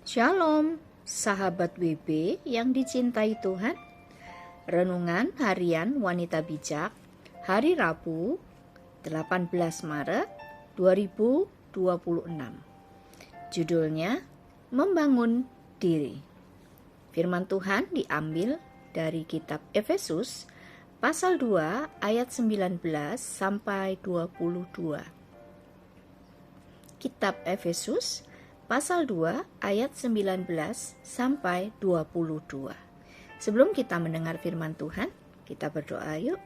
Shalom, sahabat WB yang dicintai Tuhan. Renungan Harian Wanita Bijak, hari Rabu, 18 Maret 2026. Judulnya, Membangun Diri. Firman Tuhan diambil dari kitab Efesus, pasal 2 ayat 19 sampai 22. Kitab Efesus pasal 2 ayat 19 sampai 22. Sebelum kita mendengar firman Tuhan, kita berdoa yuk.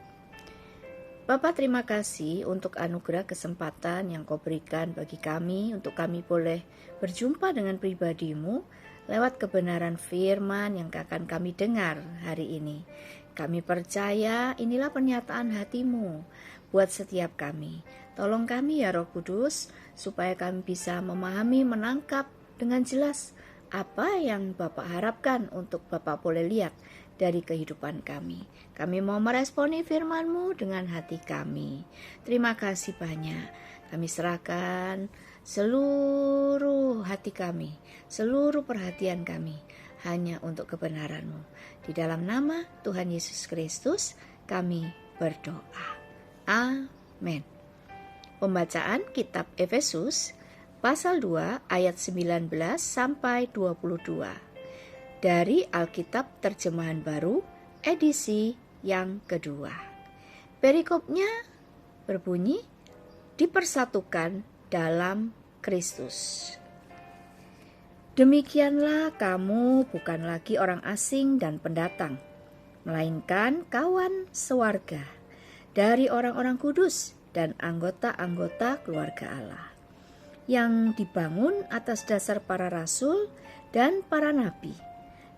Bapa, terima kasih untuk anugerah kesempatan yang Kau berikan bagi kami, untuk kami boleh berjumpa dengan pribadi-Mu lewat kebenaran firman yang akan kami dengar hari ini. Kami percaya inilah pernyataan hati-Mu buat setiap kami. Tolong kami ya Roh Kudus, supaya kami bisa memahami, menangkap dengan jelas apa yang Bapak harapkan untuk Bapak boleh lihat dari kehidupan kami. Kami mau meresponi firman-Mu dengan hati kami. Terima kasih banyak. Kami serahkan seluruh hati kami, seluruh perhatian kami hanya untuk kebenaran-Mu. Di dalam nama Tuhan Yesus Kristus kami berdoa. Amin. Pembacaan kitab Efesus pasal 2 ayat 19 sampai 22 dari Alkitab Terjemahan Baru edisi yang kedua. Perikopnya berbunyi, dipersatukan dalam Kristus. Demikianlah kamu bukan lagi orang asing dan pendatang, melainkan kawan sewarga dari orang-orang kudus dan anggota-anggota keluarga Allah, yang dibangun atas dasar para rasul dan para nabi,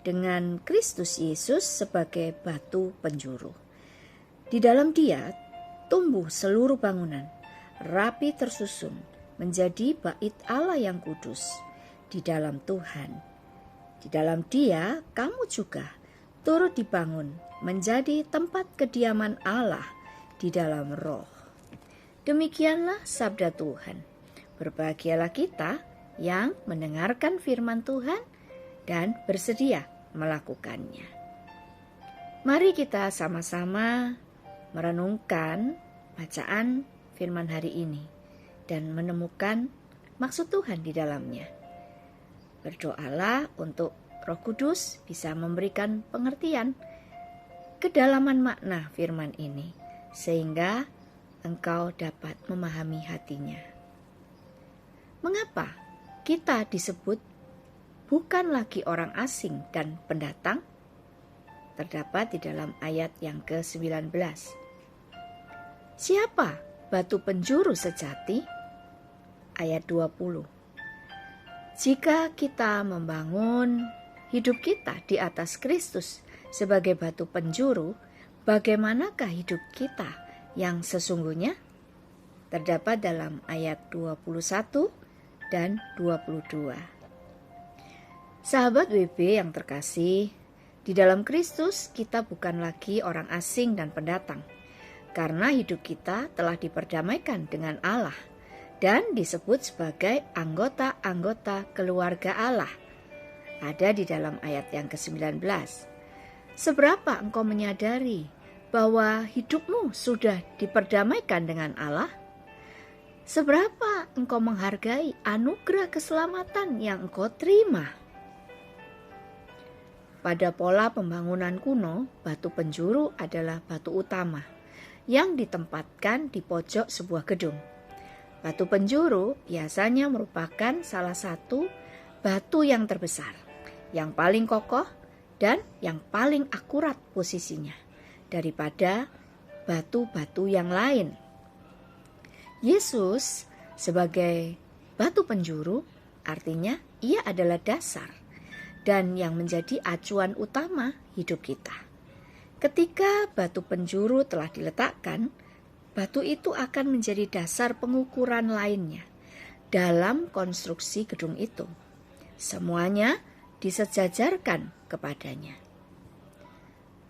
dengan Kristus Yesus sebagai batu penjuru. Di dalam Dia tumbuh seluruh bangunan, rapi tersusun, menjadi bait Allah yang kudus di dalam Tuhan. Di dalam Dia kamu juga turut dibangun menjadi tempat kediaman Allah di dalam Roh. Demikianlah sabda Tuhan. Berbahagialah kita yang mendengarkan firman Tuhan dan bersedia melakukannya. Mari kita sama-sama merenungkan bacaan firman hari ini dan menemukan maksud Tuhan di dalamnya. Berdoalah untuk Roh Kudus bisa memberikan pengertian kedalaman makna firman ini, sehingga engkau dapat memahami hatinya. Mengapa kita disebut bukan lagi orang asing dan pendatang? Terdapat di dalam ayat yang ke-19. Siapa batu penjuru sejati? Ayat 20. Jika kita membangun hidup kita di atas Kristus sebagai batu penjuru, bagaimanakah hidup kita yang sesungguhnya? Terdapat dalam ayat 21 dan 22. Sahabat WB yang terkasih, di dalam Kristus kita bukan lagi orang asing dan pendatang, karena hidup kita telah diperdamaikan dengan Allah dan disebut sebagai anggota-anggota keluarga Allah. Ada di dalam ayat yang ke-19. Seberapa engkau menyadari bahwa hidupmu sudah diperdamaikan dengan Allah? Seberapa engkau menghargai anugerah keselamatan yang engkau terima? Pada pola pembangunan kuno, batu penjuru adalah batu utama yang ditempatkan di pojok sebuah gedung. Batu penjuru biasanya merupakan salah satu batu yang terbesar, yang paling kokoh, dan yang paling akurat posisinya daripada batu-batu yang lain. Yesus sebagai batu penjuru artinya Ia adalah dasar dan yang menjadi acuan utama hidup kita. Ketika batu penjuru telah diletakkan, batu itu akan menjadi dasar pengukuran lainnya dalam konstruksi gedung itu. Semuanya disejajarkan kepadanya.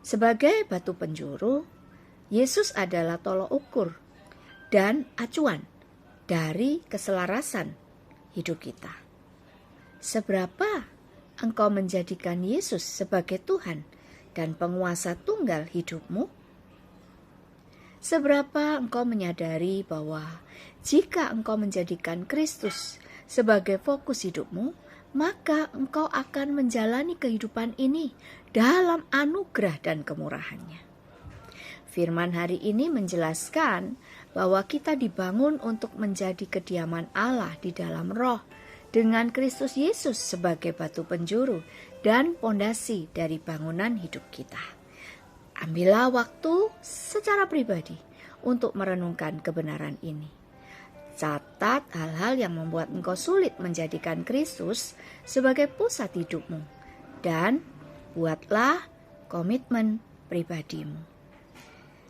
Sebagai batu penjuru, Yesus adalah tolok ukur dan acuan dari keselarasan hidup kita. Seberapa engkau menjadikan Yesus sebagai Tuhan dan penguasa tunggal hidupmu? Seberapa engkau menyadari bahwa jika engkau menjadikan Kristus sebagai fokus hidupmu, maka engkau akan menjalani kehidupan ini dalam anugerah dan kemurahannya. Firman hari ini menjelaskan bahwa kita dibangun untuk menjadi kediaman Allah di dalam roh dengan Kristus Yesus sebagai batu penjuru dan pondasi dari bangunan hidup kita. Ambillah waktu secara pribadi untuk merenungkan kebenaran ini. Catat hal-hal yang membuat engkau sulit menjadikan Kristus sebagai pusat hidupmu dan buatlah komitmen pribadimu.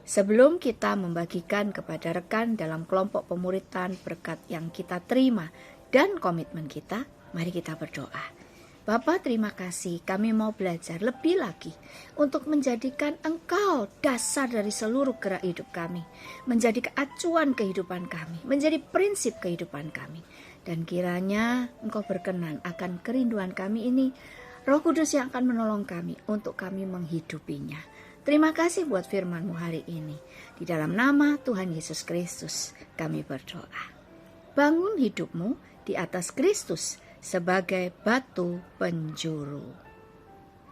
Sebelum kita membagikan kepada rekan dalam kelompok pemuritan berkat yang kita terima dan komitmen kita, mari kita berdoa. Bapa, terima kasih, kami mau belajar lebih lagi untuk menjadikan Engkau dasar dari seluruh gerak hidup kami, menjadi keacuan kehidupan kami, menjadi prinsip kehidupan kami. Dan kiranya Engkau berkenan akan kerinduan kami ini, Roh Kudus yang akan menolong kami untuk kami menghidupinya. Terima kasih buat firman-Mu hari ini. Di dalam nama Tuhan Yesus Kristus kami berdoa. Bangun hidupmu di atas Kristus sebagai batu penjuru.